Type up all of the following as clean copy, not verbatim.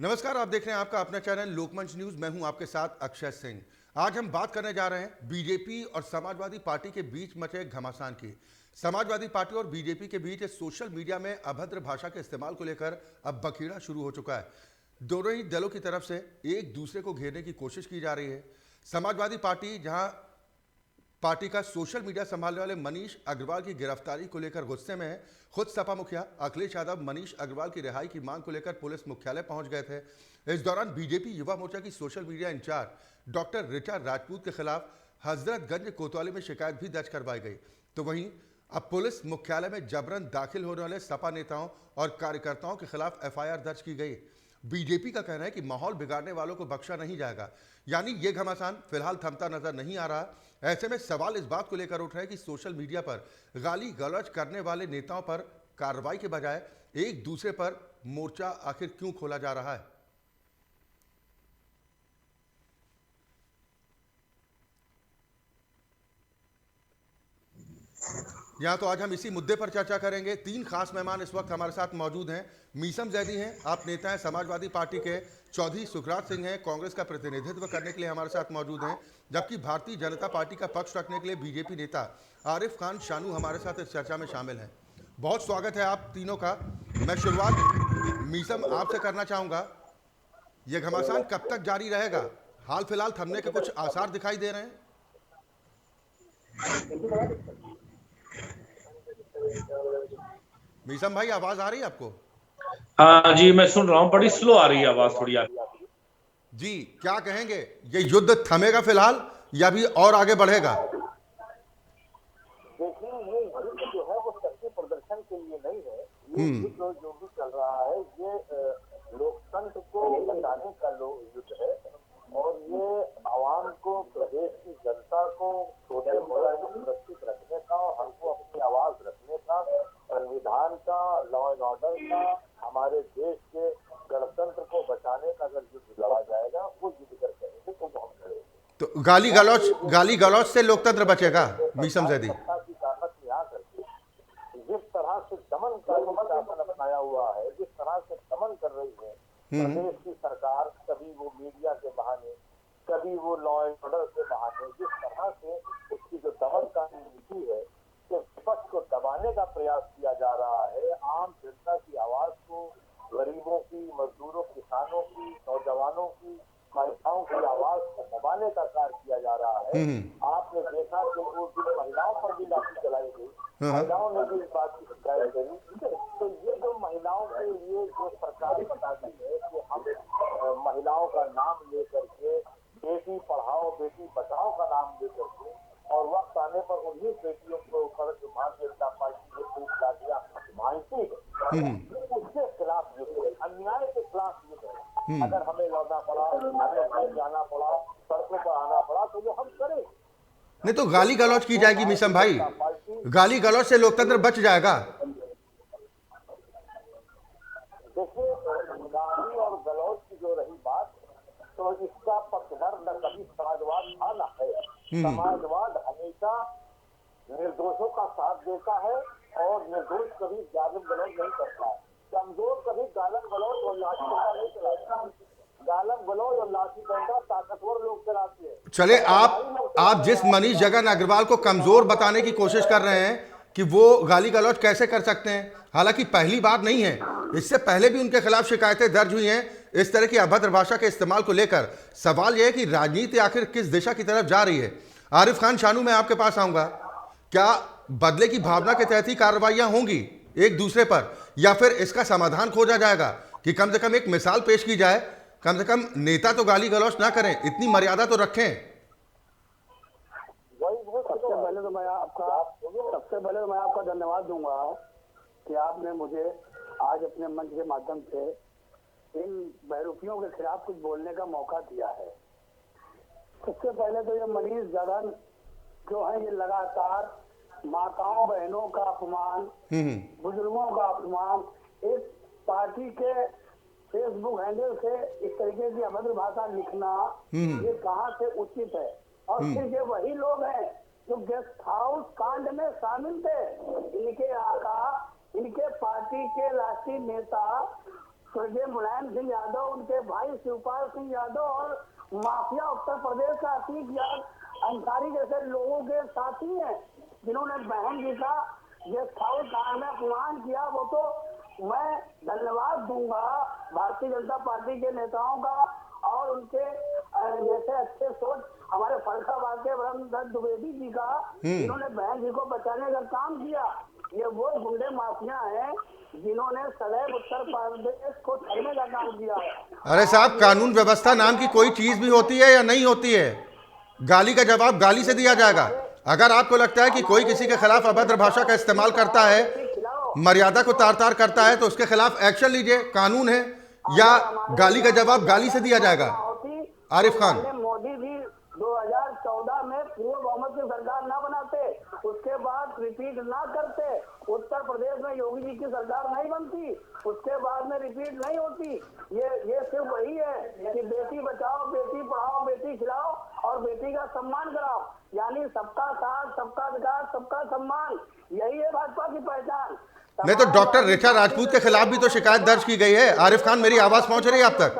नमस्कार, आप देख रहे हैं आपका अपना चैनल लोकमंच न्यूज। मैं हूं आपके साथ अक्षय सिंह। आज हम बात करने जा रहे हैं बीजेपी और समाजवादी पार्टी के बीच मचे घमासान की। समाजवादी पार्टी और बीजेपी के बीच सोशल मीडिया में अभद्र भाषा के इस्तेमाल को लेकर अब बखेड़ा शुरू हो चुका है। दोनों ही दलों की तरफ से एक दूसरे को घेरने की कोशिश की जा रही है। समाजवादी पार्टी जहां पार्टी का सोशल मीडिया संभालने वाले मनीष अग्रवाल की गिरफ्तारी को लेकर गुस्से में है। खुद सपा मुखिया अखिलेश यादव मनीष अग्रवाल की रिहाई की मांग को लेकर पुलिस मुख्यालय पहुंच गए थे। इस दौरान बीजेपी युवा मोर्चा की social media incharge doctor Richa Rajput के खिलाफ हजरतगंज कोतवाली में शिकायत भी दर्ज करवाई गई। तो वहीं अब पुलिस मुख्यालय में जबरन दाखिल होने वाले सपा नेताओं और कार्यकर्ताओं के खिलाफ एफआईआर दर्ज की गई। बीजेपी का कहना है कि माहौल बिगाड़ने वालों को बख्शा नहीं जाएगा, यानी ये घमासान फिलहाल थमता नजर नहीं आ रहा। ऐसे में सवाल इस बात को लेकर उठ रहे हैं कि सोशल मीडिया पर गाली गलौज करने वाले नेताओं पर कार्रवाई के बजाय एक दूसरे पर मोर्चा आखिर क्यों खोला जा रहा है। यहाँ तो आज हम इसी मुद्दे पर चर्चा करेंगे। तीन खास मेहमान इस वक्त हमारे साथ मौजूद हैं। मीसम जैदी हैं, आप नेता हैं समाजवादी पार्टी के। चौधरी सुखराज सिंह हैं, कांग्रेस का प्रतिनिधित्व करने के लिए हमारे साथ मौजूद हैं। जबकि भारतीय जनता पार्टी का पक्ष रखने के लिए बीजेपी नेता आरिफ खान शानू हमारे साथ इस चर्चा में शामिल हैं। बहुत स्वागत है आप तीनों का। मैं शुरुआत मीसम आपसे करना चाहूँगा। ये घमासान कब तक जारी रहेगा? हाल फिलहाल थमने के कुछ आसार दिखाई दे रहे हैं? मीसम भाई, आवाज आ रही है आपको? हाँ जी, मैं सुन रहा हूँ। बड़ी स्लो आ रही है आवाज थोड़ी आपकी। जी, क्या कहेंगे, ये युद्ध थमेगा फिलहाल या भी और आगे बढ़ेगा? देखिए, ये युद्ध जो है वो शक्ति प्रदर्शन के लिए नहीं है। ये युद्ध जो भी चल रहा है ये लोकतंत्र को बचाने का युद्ध है और ये आवाम को, प्रदेश की जनता को छोटे बड़े को सुरक्षित रखने का और हमको अपनी आवाज रखने का, संविधान का, लॉ एंड ऑर्डर का, हमारे देश के गणतंत्र को बचाने का अगर युद्ध लड़ा जाएगा वो युद्ध कर करेंगे तो बहुत लड़ेंगे। तो गाली गलौज से लोकतंत्र बचेगा? मीसम जैदी, की ताकत में आकर जिस तरह से दमनकारी शासन अपनाया हुआ है, जिस तरह से दमन कर रही है प्रदेश की सरकार, कभी वो मीडिया के बहाने, कभी वो लॉ एंड ऑर्डर के बहाने, जिस तरह से उसकी जो दमनकारी नीति है कि विपक्ष को दबाने का प्रयास किया जा रहा है, आम जनता की आवाज को, गरीबों की, मजदूरों, किसानों की, नौजवानों की, महिलाओं की आवाज को दबाने का कार्य किया जा रहा है। आपने देखा कि वो दिन महिलाओं पर भी लाठी चलाई गई, महिलाओं ने भी इस बात की शिकायत करी। तो ये जो महिलाओं के लिए जो सरकार बताती है कि हम महिलाओं का नाम लेकर के, बेटी पढ़ाओ बेटी बचाओ का नाम लेकर के, और वक्त आने पर उन्हीं बेटियों को ऊपर जो भारतीय जनता पार्टी ने पूछ लाठियां भांजती है, उसके खिलाफ युद्ध है, अन्याय के खिलाफ युद्ध है। अगर हमें लड़ना पड़ा, हमें जाना पड़ा, सड़कों पर आना पड़ा तो वो हम करें। नहीं तो गाली गलौज की जाएगी मीसम भाई, गाली गलौज से लोकतंत्र बच जाएगा? देखिए, गाली और गलौज की जो रही बात, तो इसका पक्षधर न कभी समाजवाद था न है। समाजवाद हमेशा निर्दोषों का साथ देता है और निर्दोष कभी गाली गलौज नहीं करता है। कमजोर कभी गालम गलौज और लाठी डंडा नहीं चलाता। गालम गलौज और लाठी डंडा ताकतवर लोग चलाते हैं। चले, आप जिस मनीष जगन अग्रवाल को कमजोर बताने की कोशिश कर रहे हैं कि वो गाली गलौज कैसे कर सकते हैं, हालांकि पहली बार नहीं है, इससे पहले भी उनके खिलाफ शिकायतें दर्ज हुई हैं इस तरह की अभद्र भाषा के इस्तेमाल को लेकर। सवाल यह है कि राजनीति आखिर किस दिशा की तरफ जा रही है। आरिफ खान शानू, मैं आपके पास आऊंगा। क्या बदले की भावना के तहत ही कार्रवाइयां होंगी एक दूसरे पर, या फिर इसका समाधान खोजा जाएगा कि कम से कम एक मिसाल पेश की जाए, कम से कम नेता तो गाली गलौज ना करें, इतनी मर्यादा तो रखें? सबसे पहले तो मैं आपका धन्यवाद दूंगा कि आपने मुझे आज अपने मंच के माध्यम से इन बहरूपियों के खिलाफ कुछ बोलने का मौका दिया है। सबसे पहले तो ये मनीष जगन जो है, ये लगातार माताओं बहनों का अपमान, बुजुर्गों का अपमान, इस पार्टी के फेसबुक हैंडल से इस तरीके की अभद्र भाषा लिखना, ये कहाँ से उचित है? और फिर ये वही लोग हैं जो गेस्ट हाउस कांड में शामिल थे। इनके आका, इनके पार्टी के राष्ट्रीय नेता स्वर्गीय मुलायम सिंह यादव, उनके भाई शिवपाल सिंह यादव और माफिया उत्तर प्रदेश का अतीक अंसारी जैसे लोगों के साथी हैं, जिन्होंने बहन जी का गेस्ट हाउस में अपमान किया। वो तो मैं धन्यवाद दूंगा भारतीय जनता पार्टी के नेताओं का और उनके जैसे अच्छे सोच हमारे फर्रुखाबाद के ब्रह्मदत्त द्विवेदी जी का, जिन्होंने बहन जी को बचाने का काम किया। ये वो गुंडे माफिया हैं जिन्होंने सदैव उत्तर प्रदेश को छलने का काम किया है। अरे साहब, कानून व्यवस्था नाम की कोई चीज भी होती है या नहीं होती है? गाली का जवाब गाली से दिया जाएगा। अगर आपको लगता है कि कोई किसी के खिलाफ अभद्र भाषा का इस्तेमाल करता है, मर्यादा को तार तार करता है, तो उसके खिलाफ एक्शन लीजिए, कानून है। या गाली का जवाब गाली से दिया जाएगा? आरिफ खान, मोदी भी 2014 में पूर्ण बहुमत की सरकार ना बनाते, उसके बाद रिपीट ना करते, उत्तर प्रदेश में योगी जी की सरकार नहीं बनती, उसके बाद में रिपीट नहीं होती। ये सिर्फ वही है कि बेटी बचाओ, बेटी पढ़ाओ, बेटी खिलाओ और बेटी का सम्मान कराओ, यानी सबका साथ, सबका विकास, सबका सम्मान, यही है भाजपा की पहचान। नहीं तो डॉक्टर ऋचा राजपूत के खिलाफ भी तो शिकायत दर्ज की गई है। आरिफ खान, मेरी आवाज पहुंच रही है आप तक?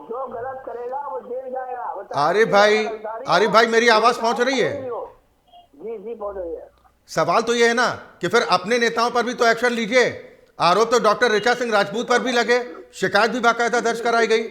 जो गलत करेगा वो जेल जाएगा। आरिफ भाई मेरी आवाज पहुंच रही है? जी पहुंच रही है। सवाल तो ये है ना कि फिर अपने नेताओं पर भी तो एक्शन लीजिए। आरोप तो डॉक्टर ऋचा सिंह राजपूत पर भी लगे, शिकायत भी बाकायदा दर्ज कराई गई।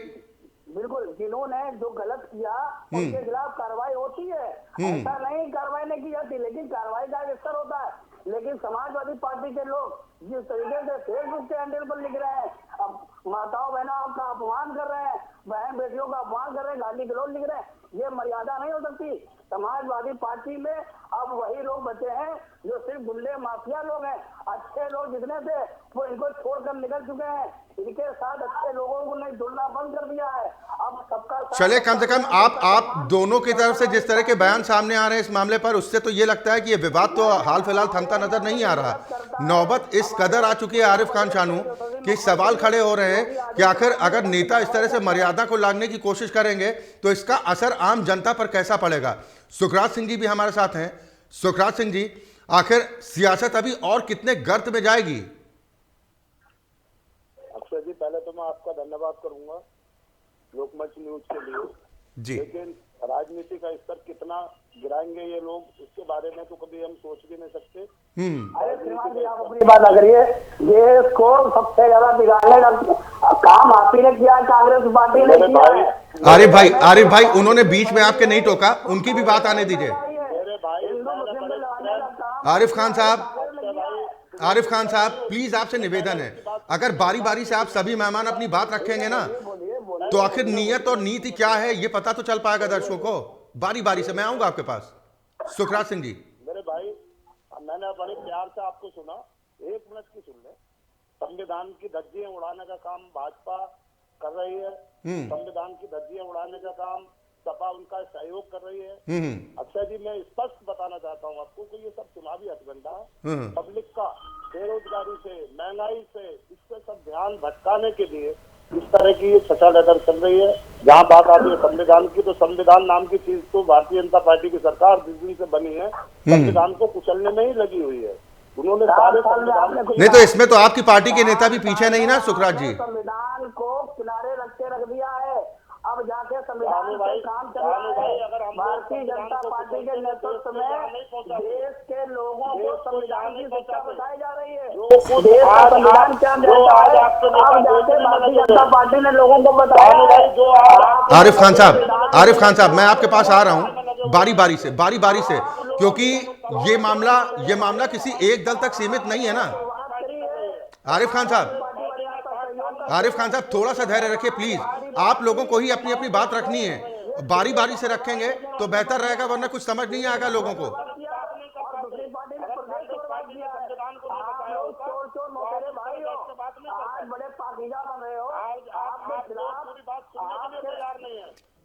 बिल्कुल, जिन्होंने जो गलत किया उनके खिलाफ कार्रवाई होती है, ऐसा नहीं कार्रवाई नहीं की जाती, लेकिन कार्रवाई का स्तर होता है। लेकिन समाजवादी पार्टी के लोग जिस तरीके से फेसबुक के हैंडल पर लिख रहे हैं, अब माताओं बहनों का अपमान कर रहे हैं, बहन बेटियों का अपमान कर रहे हैं, गाली गलौज लिख रहे हैं, ये मर्यादा नहीं हो सकती। समाजवादी पार्टी में अब वही लोग बचे हैं जो सिर्फ गुंडे माफिया लोग हैं। अच्छे लोग जितने थे वो इनको छोड़कर निकल चुके हैं, इनके साथ अच्छे लोगों को नहीं जुड़ना बंद कर दिया है। अब सबका चले, कम से कम आप दोनों की तरफ से जिस तरह के बयान सामने आ रहे हैं इस मामले पर, उससे तो ये लगता है कि ये विवाद तो हाल फिलहाल थमता नजर नहीं आ रहा। नौबत इस कदर आ चुकी है आरिफ खान शानू कि सवाल खड़े हो रहे हैं कि आखिर अगर नेता इस तरह से मर्यादा को लांघने की कोशिश करेंगे तो इसका असर आम जनता पर कैसा पड़ेगा। सुखराज सिंह जी भी हमारे साथ हैं। सुखराज सिंह जी, आखिर सियासत अभी और कितने गर्त में जाएगी? अक्षय जी, पहले तो मैं आपका धन्यवाद करूंगा लोकमंच न्यूज के लिए जी। लेकिन राजनीति का स्तर कितना गिराएंगे ये लोग, इसके बारे में तो कभी हम सोच भी नहीं सकते। अरे श्रीमान जी, आप अपनी बात करिए। देश को सबसे ज्यादा बिगाड़ने का काम आप ही ने किया, कांग्रेस पार्टी ने किया है। आरिफ भाई उन्होंने बीच में आपके नहीं टोका, उनकी भी बात आने दीजिए। आरिफ खान साहब प्लीज आपसे निवेदन है, अगर बारी बारी से आप सभी मेहमान अपनी बात रखेंगे ना तो आखिर नियत और नीति क्या है ये पता तो चल पाएगा दर्शकों को। बारी बारी से मैं आऊंगा आपके पास। सुखराज सिंह जी, मेरे भाई, मैंने बड़े प्यार से आपको सुना, 1 मिनट की सुन ले। संविधान की धज्जियां उड़ाने का काम भाजपा कर रही है, संविधान की धज्जियां उड़ाने का काम सपा उनका सहयोग कर रही है। अक्षय जी, मैं स्पष्ट बताना चाहता हूँ आपको कि ये सब चुनावी हथकंडा है। पब्लिक का बेरोजगारी से, महंगाई से, इससे सब ध्यान भटकाने के लिए इस तरह की ये छटा लेकर चल रही है। जहाँ बात आती है संविधान की, तो संविधान नाम की चीज तो भारतीय जनता पार्टी की सरकार जिस दिन से बनी है संविधान को कुचलने में ही लगी हुई है। उन्होंने सारे संविधान नहीं तो इसमें तो आपकी पार्टी के नेता भी पीछे नहीं ना सुखराज जी? संविधान को किनारे रख दिया है, अब जाके संविधान पे काम चल रहा है। भारतीय जनता पार्टी के नेतृत्व में देश के लोगों को संविधान की शिक्षा बताई जा रही है। देश का संविधान क्या कहता है, अब जाके भारतीय जनता पार्टी ने लोगों को बताया। आरिफ खान साहब मैं आपके पास आ रहा हूं बारी बारी से क्योंकि ये मामला किसी एक दल तक सीमित नहीं है ना। आरिफ खान साहब थोड़ा सा धैर्य रखिए प्लीज। आप लोगों को ही अपनी अपनी बात रखनी है, बारी बारी से रखेंगे तो बेहतर रहेगा, वरना कुछ समझ नहीं आएगा लोगों को।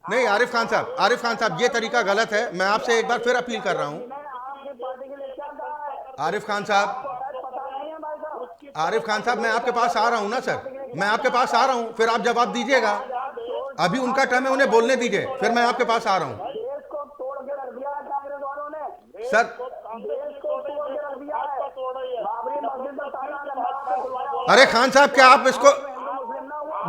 नहीं आरिफ खान साहब ये तरीका गलत है। मैं आपसे एक बार फिर अपील कर रहा हूं। आरिफ खान साहब मैं आपके पास आ रहा हूं ना सर, मैं आपके पास आ रहा हूं, फिर आप जवाब दीजिएगा। अभी उनका टर्म है, उन्हें बोलने दीजिए, फिर मैं आपके पास आ रहा हूं। सर अरे खान साहब क्या आप इसको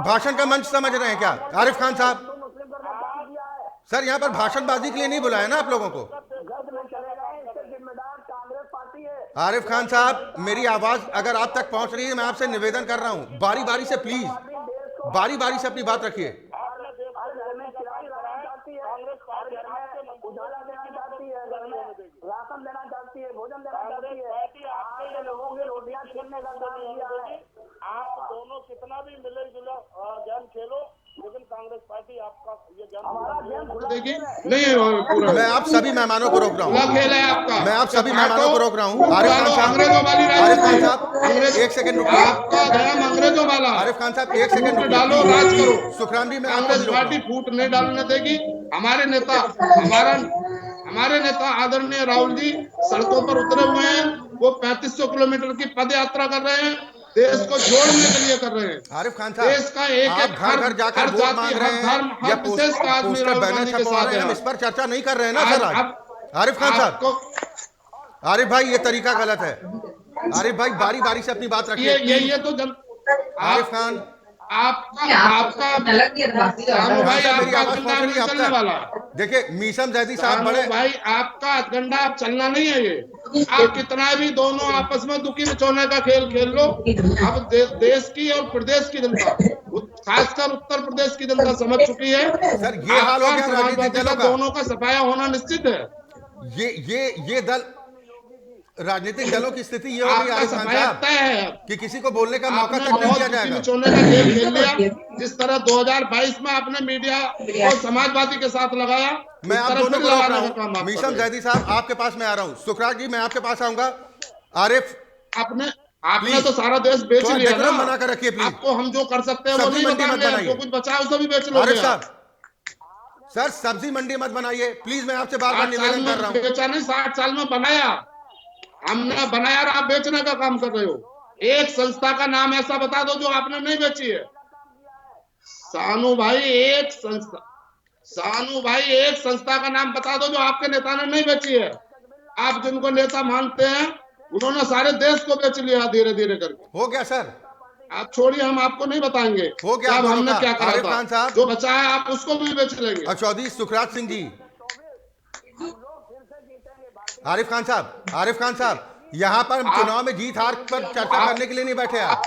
भाषण का मंच समझ रहे हैं क्या आरिफ खान साहब? मुस्लिम पर काम किया है, सर यहाँ पर भाषणबाजी के लिए नहीं बुलाया ना आप लोगों को। गलत में चले गए, इससे जिम्मेदार कांग्रेस पार्टी है। आरिफ खान साहब, मेरी आवाज अगर आप तक पहुंच रही है, मैं आपसे निवेदन कर रहा हूं, बारी बारी से प्लीज, बारी बारी से अपनी बात रखिए। हर घर में किराया लगाना चाहती है, हर घर में उजाला देना चाहती है, घर में राशन देना चाहती है, भोजन देना चाहती है। आपके लोगों की रोटियां छीनने का काम किया है। आप दोनों कितना भी मिले जुले गेम खेलो, लेकिन कांग्रेस पार्टी आपका ये गेम हमारा गेम खुला देखिए नहीं पूरा मैं आप सभी मेहमानों को रोक रहा खुला हूँ, खेल है आपका। मैं आप सभी मेहमानों को रोक रहा हूँ। आरिफ खान साहब, अंग्रेजों वाली आरिफ खान राजनीति, साहब एक सेकंड रुकिए। आपका धर्म अंग्रेजों वाला। आरिफ खान साहब एक सेकंड फूट डालो, राज रुकिए। करो। सुखराम जी, मैं आपको कांग्रेस भी रोक रहा पार्टी हूं। फूट नहीं डालने देगी। हमारे नेता आदरणीय राहुल जी सड़कों पर उतरे हुए हैं। वो 3500 किलोमीटर की पद यात्रा कर रहे हैं, देश को जोड़ने के लिए कर रहे हैं। आरिफ खान साहब, देश का एक आप एक घर घर जाकर वोट मांग रहे हैं या विशेष का आदमी पोस्टर राहुल बैनर गांधी के छपवा साथ रहे हैं, हम है। इस पर चर्चा नहीं कर रहे हैं ना सर आज। आरिफ खान साहब, आपको आरिफ भाई ये तरीका गलत है। आरिफ भाई बारी बारी से अपनी बात रखिए। ये तो आरिफ खान, आपका सानू भाई मेरी आपका आवाज अजेंडा पहुंच रही नहीं है चलने अब वाला। तक? देखिए मीसम जैदी साहब सानू बड़े, भाई आपका एजेंडा अब चलना नहीं है। ये आप कितना भी दोनों आपस में दुखी बिचौने का खेल खेल लो, अब देश की और प्रदेश की जनता, खासकर उत्तर प्रदेश की जनता समझ चुकी है। सर ये हाल हो गया राजनीतिक दलों का। दोनों का सफाया होना निश्चित है। ये दल राजनीतिक दलों की स्थिति ये हो गई आपका आरिफ खान सफाया साहब तय है। कि किसी को बोलने का मौका आपने तक नहीं बहुत दिया दुखी जाएगा। बिचौने का खेल खेल लिया। जिस तरह 2022 में आपने मीडिया और समाजवादी के साथ लगाया, मैं उस आप तरह दोनों फिर को रोक लगाने रहा का काम हूँ। आप कर मीसम रहे हैं। जैदी साहब आपके पास मैं आ रहा हूँ। सुखराज जी मैं आपके पास आऊंगा। आरिफ आपने Please, तो सारा देश बेच थोड़ा लिया डेकोरम ना। बना कर रखिए प्लीज। आपको हम जो कर सकते हैं वो सब्जी नहीं मंडी मत बताएंगे। बनाइए। जो कुछ बचा है उसे भी बेच लोगे आरिफ आप। साहब, सर सब्जी मंडी मत बनाइए प्लीज, मैं आपसे बार बार 60 साल निवेदन कर रहा में हूँ। बेचा नहीं, 60 साल में बनाया। हमने बनाया और आप बेचने का काम कर रहे हो। एक संस्था का नाम ऐसा बता दो जो आपने नहीं बेची है। सानू भाई एक संस्था का नाम बता दो जो आपके नेता ने नहीं बेची है। आप जिनको नेता मानते हैं उन्होंने सारे देश को बेच लिया धीरे धीरे करके। हो गया सर, आप छोड़िए, हम आपको नहीं बताएंगे हो गया कि अब दोनों हमने का। क्या करा आरिफ था। खान साहब, जो बचा है आप उसको भी बेच लेंगे। और चौधरी सुखराज सिंह जी। आरिफ खान साहब यहाँ पर हम चुनाव में जीत हार पर चर्चा करने के लिए नहीं बैठे आप।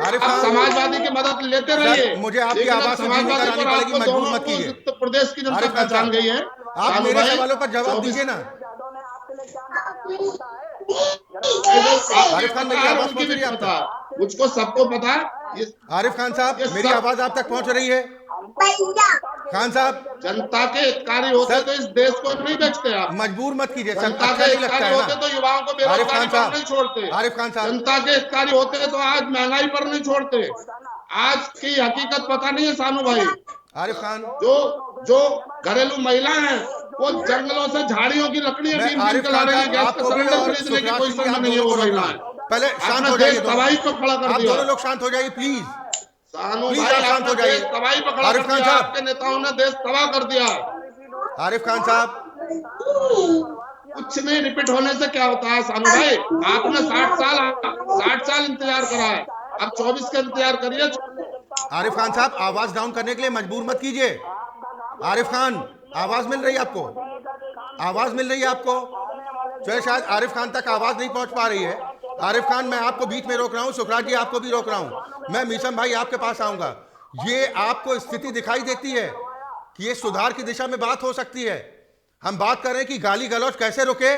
आरिफ आप खान, समाजवादी की मदद लेते रहिए। मुझे आपकी लेकिन अब आवाज से जीने समाजवादी करानी पर पड़ेगी, आपको मजबूर दोनों मत को कीजिए। उत्तर प्रदेश की जनता आरिफ खान पहचान साहब, गई है। आप सानू मेरे भाई, सवालों पर जवाब दीजिए ना। यादव ने आपके लिए क्या बताया पता है? आरिफ खान मेरी आवाज पहुंच रही है आप तक? मुझको सबको पता है। आरिफ खान साहब मेरी आवाज आप तक पहुंच रही है? खान साहब जनता के हितकारी होते तो इस देश को नहीं बेचते आप। मजबूर मत कीजिए सर, जनता अच्छा के नहीं लगता हितकारी है होते ना। तो युवाओं को आरिफ बेरोजगारी खान पर साहब, नहीं छोड़ते। आरिफ खान साहब, जनता के हितकारी होते तो आज महंगाई पर नहीं छोड़ते। आज की हकीकत पता नहीं है सानू भाई। आरिफ खान, जो घरेलू महिलाएं हैं वो जंगलों से झाड़ियों की लकड़ियां मैं बीन आरिफ बीन के ला खान रही है। साहब गैस का आपको भी सिलेंडर और खरीदने की सुखराज पोजीशन सिंह में आप नहीं है दोनों वो को रोक रहा महिलाएं। हूं। पहले शांत अपना हो जाइए देश दोनों। तबाही पर खड़ा कर आप दिया। दोनों लोग शांत हो जाइए प्लीज। सानू प्लीज भाई आप शांत हो आपने जाइए। देश तबाही पर खड़ा आरिफ कर खान दिया। साहब, आपके नेताओं ने देश तबाह कर दिया। आरिफ खान साहब, कुछ नहीं रिपीट होने से क्या होता है सानू भाई। आपने 60 साल इंतजार करा है, अब 24 का इंतजार करिए। आरिफ खान साहब आवाज डाउन करने के लिए मजबूर मत कीजिए। आरिफ खान, आवाज मिल रही है आपको? आवाज मिल रही है आपको? चलिए शायद आरिफ खान तक आवाज नहीं पहुंच पा रही है। आरिफ खान मैं आपको बीच में रोक रहा हूं, सुखराज जी आपको भी रोक रहा हूं। मैं मीसम भाई आपके पास आऊंगा। ये आपको स्थिति दिखाई देती है कि ये सुधार की दिशा में बात हो सकती है? हम बात कर रहे हैं कि गाली गलौज कैसे रोके,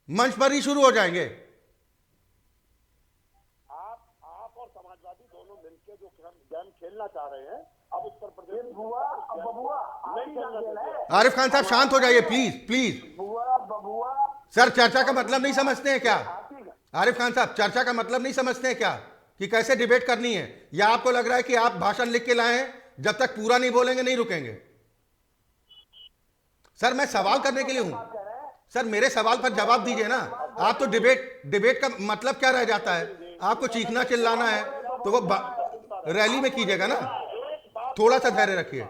मंच पर ही शुरू हो जाएंगे। आप और समाजवादी दोनों मिलकर जो गेम खेलना चाह रहे हैं, अब उत्तर प्रदेश नहीं खेलना चाहिए। आरिफ खान साहब शांत हो जाइए प्लीज प्लीज। बबुआ सर चर्चा का मतलब नहीं समझते हैं क्या? आरिफ खान साहब चर्चा का मतलब नहीं समझते हैं क्या कि कैसे डिबेट करनी है? या आपको लग रहा है कि आप भाषण लिख के लाए हैं, जब तक पूरा नहीं बोलेंगे नहीं रुकेंगे? सर मैं सवाल करने के लिए हूं। सर मेरे सवाल पर जवाब दीजिए ना। आप तो डिबेट का मतलब क्या रह जाता है? आपको चीखना चिल्लाना है तो वो रैली में कीजिएगा ना। थोड़ा सा धैर्य रखिए,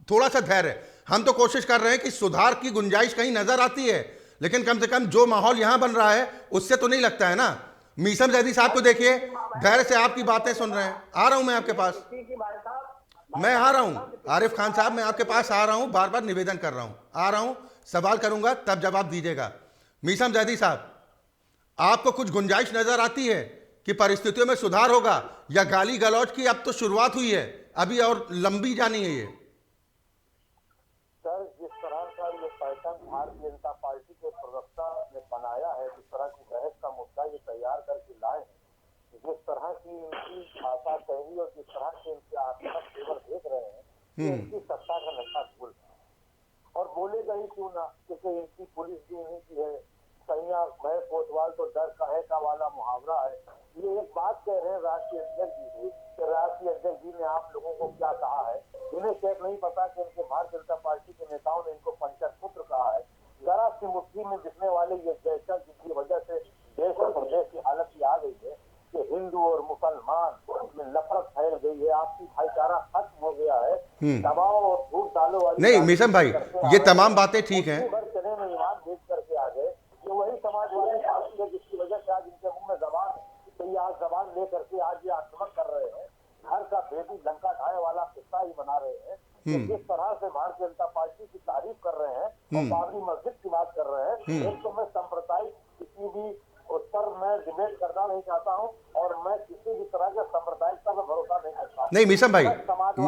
थोड़ा सा धैर्य। हम तो कोशिश कर रहे हैं कि सुधार की गुंजाइश कहीं नजर आती है, लेकिन कम से कम जो माहौल यहां बन रहा है उससे तो नहीं लगता है ना। मीसम जैदी साहब को देखिए, धैर्य से आपकी बातें सुन रहे हैं। आ रहा हूं मैं आपके पास। मैं आ रहा हूं आरिफ खान साहब, मैं आपके पास आ रहा हूं, बार बार निवेदन कर रहा हूं, आ रहा हूं, सवाल करूंगा तब जवाब दीजिएगा। मीसम जैदी साहब, आपको कुछ गुंजाइश नजर आती है कि परिस्थितियों में सुधार होगा, या गाली गलौज की अब तो शुरुआत हुई है, अभी और लंबी जानी है ये? सर, जिस तरह का ये पैटर्न भारतीय जनता पार्टी के प्रवक्ता ने बनाया है, जिस तरह की बहस का मुद्दा ये तैयार करके लाए हैं, जिस तरह की इनकी भाषा शैली और जिस तरह से इनके आत्मक तेवर देख रहे हैं, कि इनकी सत्ता का नशा भूल और बोलेगा ही क्यों ना, क्योंकि इनकी पुलिस भी इन्हीं की है। सैया भय कोतवाल तो डर कहे का वाला मुहावरा है। ये एक बात कह रहे हैं राष्ट्रीय अध्यक्ष जी से कि राष्ट्रीय अध्यक्ष जी ने आप लोगों को क्या कहा है। इन्हें शायद नहीं पता कि इनके भारतीय जनता पार्टी के नेताओं ने इनको पंचर पुत्र कहा है। जरा सी मुट्ठी में दिखने वाले ये जैसा, जिसकी वजह से देश और प्रदेश की हालत ये आ गई है कि हिंदू और मुसलमान में नफरत फैल गई है, आपसी भाईचारा खत्म हो गया है, दबाव और झूठ डालो वाली। नहीं मीसम भाई, ये तमाम बातें ठीक हैं, चने में ईमान भेज करके आ गए। ये वही समाजवादी पार्टी है जिसकी वजह से आज इनके मुंह में जबान है, तो ये आज जबान लेकर के आज ये आक्रमण कर रहे हैं, घर का बेटी लंका ढाए वाला किस्सा ही बना रहे हैं। तो जिस तरह से भारतीय जनता पार्टी की तारीफ कर रहे हैं और बाबरी मस्जिद की बात कर रहे हैं, एक तो मैं सांप्रदायिक किसी भी उस पर मैं डिबेट करना नहीं चाहता हूं और मैं किसी भी तरह के सांप्रदायिकता पर भरोसा नहीं करता। नहीं मीसम भाई,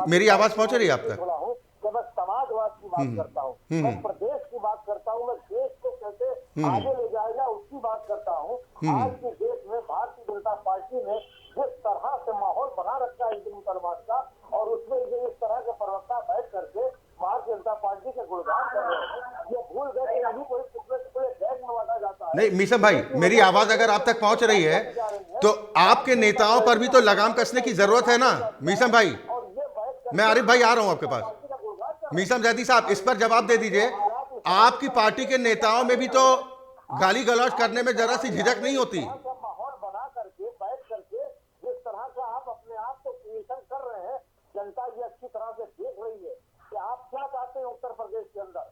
मेरी आवाज पहुंच रही है आप तक? मैं समाजवाद की बात करता हूँ, मैं प्रदेश की बात करता हूँ, मैं देश को कैसे आगे ले जाएगा उसकी बात करता हूँ। आज के देश में भारतीय जनता पार्टी ने जिस तरह से माहौल बना रखा है हिंदू मुसलमान का, और उसमें जो इस तरह के प्रवक्ता बैठ करके भारतीय जनता पार्टी के गुणगान कर रहे हैं, ये भूल गए कि नहीं कोई टुकड़े टुकड़े गैस में बांटा जाता है। नहीं मीसम भाई, मेरी आवाज अगर आप तक पहुंच रही है तो आपके नेताओं पर भी तो लगाम कसने की जरूरत है ना मीसम भाई। मैं आरिफ भाई आ रहा हूं आपके पास। मीसम जैदी साहब, इस पर जवाब दे दीजिए, आपकी पार्टी के नेताओं में भी तो गाली गलौज करने में जरा सी झिझक नहीं होती? माहौल बना करके बैठ करके जिस तरह का आप अपने आप को क्रिएशन कर रहे हैं, जनता ये अच्छी तरह से देख रही है कि आप क्या चाहते हैं उत्तर प्रदेश के अंदर।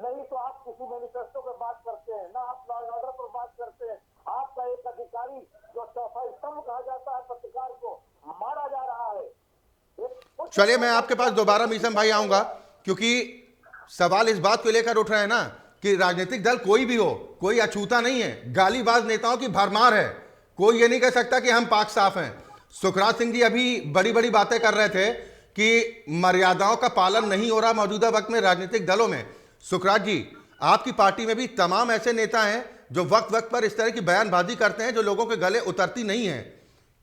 नहीं तो आप किसी मैनिफेस्टो पर बात करते हैं, ना आप लॉ एंड ऑर्डर पर बात करते हैं। आपका एक अधिकारी जो चौथा स्तंभ कहा जाता है पत्रकार को, मारा जा रहा है। चलिए मैं आपके पास दोबारा मीसम भाई आऊंगा, क्योंकि सवाल इस बात को लेकर उठ रहे हैं ना कि राजनीतिक दल कोई भी हो, कोई अछूता नहीं है, गालीबाज नेताओं की भरमार है, कोई ये नहीं कह सकता कि हम पाक साफ हैं। सुखराज सिंह जी अभी बड़ी बड़ी बातें कर रहे थे कि मर्यादाओं का पालन नहीं हो रहा मौजूदा वक्त में राजनीतिक दलों में। सुखराज जी, आपकी पार्टी में भी तमाम ऐसे नेता हैं जो वक्त वक्त पर इस तरह की बयानबाजी करते हैं जो लोगों के गले उतरती नहीं है।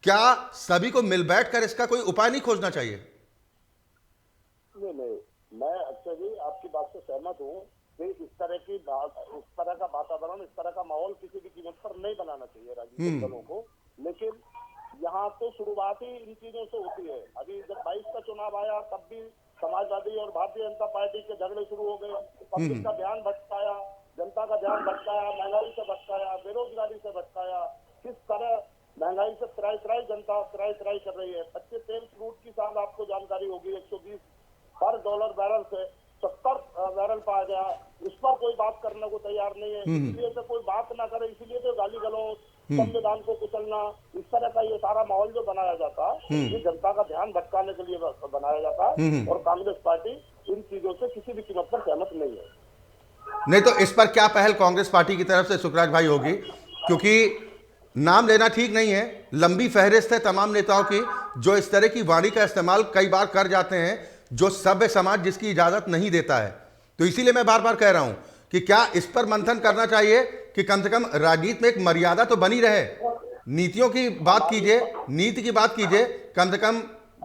क्या सभी को मिल बैठकर इसका कोई उपाय नहीं खोजना चाहिए? नहीं, मैं अक्षय जी आपकी बात से सहमत हूँ कि इस तरह का वातावरण, इस तरह का माहौल किसी भी कीमत पर नहीं बनाना चाहिए राजनीतिक दलों को। लेकिन यहाँ तो शुरुआत ही इन चीजों से होती है। अभी जब 22 का चुनाव आया तब भी समाजवादी और भारतीय जनता पार्टी के झगड़े शुरू हो गए, पब्लिक का ध्यान भटकाया, जनता का ध्यान भटकाया, महंगाई से भटकाया, बेरोजगारी से भटकाया। किस तरह महंगाई से त्राई जनता त्राई कर रही है। कच्चे तेल क्रूड की साल आपको जानकारी होगी, 120 पर डॉलर बैरल से 70 बैरल पाया गया। इस पर कोई बात करने को तैयार नहीं है, इसलिए तो कोई बात ना करे, इसीलिए तो गाली गलौज, संविधान को कुचलना, इस तरह का ये सारा माहौल जो बनाया जाता है ये जनता का ध्यान भटकाने के लिए बनाया जाता है। और कांग्रेस पार्टी इन चीजों से किसी भी कीमत पर सहमत नहीं है। नहीं तो इस पर क्या पहल कांग्रेस पार्टी की तरफ से सुखराज भाई होगी? क्योंकि नाम लेना ठीक नहीं है, लंबी फहरिस्त है तमाम नेताओं की जो इस तरह की वाणी का इस्तेमाल कई बार कर जाते हैं जो सभ्य समाज जिसकी इजाजत नहीं देता है। तो इसीलिए मैं बार बार कह रहा हूं कि क्या इस पर मंथन करना चाहिए कि कम से कम राजनीति में एक मर्यादा तो बनी रहे। नीतियों की बात कीजिए, नीति की बात कीजिए, कम से कम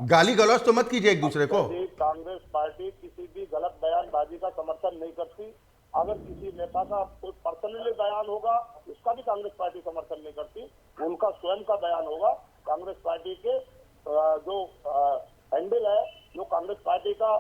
गाली गलौज तो मत कीजिए एक दूसरे को। कांग्रेस पार्टी किसी भी गलत बयानबाजी का समर्थन नहीं करती। अगर किसी नेता का कोई पर्सनली बयान होगा उसका भी कांग्रेस पार्टी समर्थन नहीं करती, उनका स्वयं का बयान होगा। कांग्रेस पार्टी के जो हैंडल है, जो कांग्रेस पार्टी का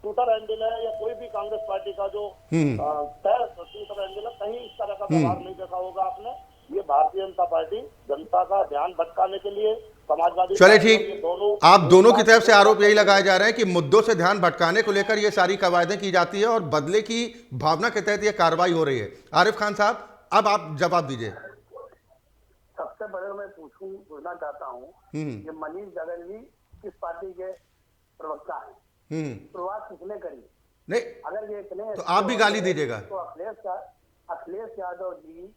ट्विटर हैंडल है या कोई भी कांग्रेस पार्टी का जो ट्विटर हैंडल है, कहीं इस तरह का व्यवहार नहीं देखा होगा आपने। ये भारतीय जनता पार्टी जनता का ध्यान भटकाने के लिए, समाजवादी चले ठीक, आप दोनों की तरफ से आरोप यही लगाए जा रहे हैं कि मुद्दों से ध्यान भटकाने को लेकर ये सारी कवायदें की जाती है और बदले की भावना के तहत ये कार्रवाई हो रही है। आरिफ खान साहब, अब आप जवाब दीजिए। सबसे बड़े मैं पूछना चाहता हूँ कि मनीष जागरण जी किस पार्टी के प्रवक्ता हैं, शुरुआत किसने करी? नहीं अगर ये इतने तो आप भी गाली दीजिएगा। तो अखिलेश यादव जी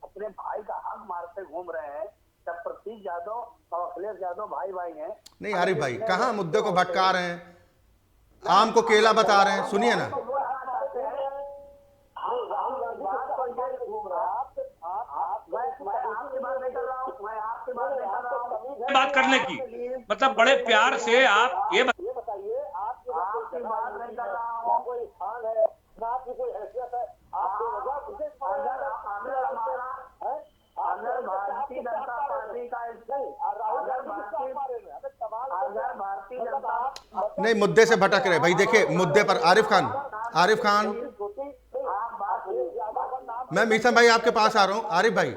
अपने भाई का हक मारते घूम रहे हैं, जब प्रतीक यादव और अखिलेश यादव भाई भाई हैं। नहीं आरिफ भाई, कहाँ मुद्दे को भटका रहे हैं, आम को केला बता रहे हैं। सुनिए ना, बात करने की मतलब बड़े प्यार से आप ये बताइए, आपकी बात नहीं कर रहा हूँ, कोई स्थान है ना, आपकी कोई हैसियत है, आपको अगर भारतीय जनता पार्टी का भारतीय जनता नहीं मुद्दे से भटक रहे भाई। देखिए मुद्दे पर आरिफ खान मैं मीसम भाई आपके पास आ रहा हूँ। आरिफ भाई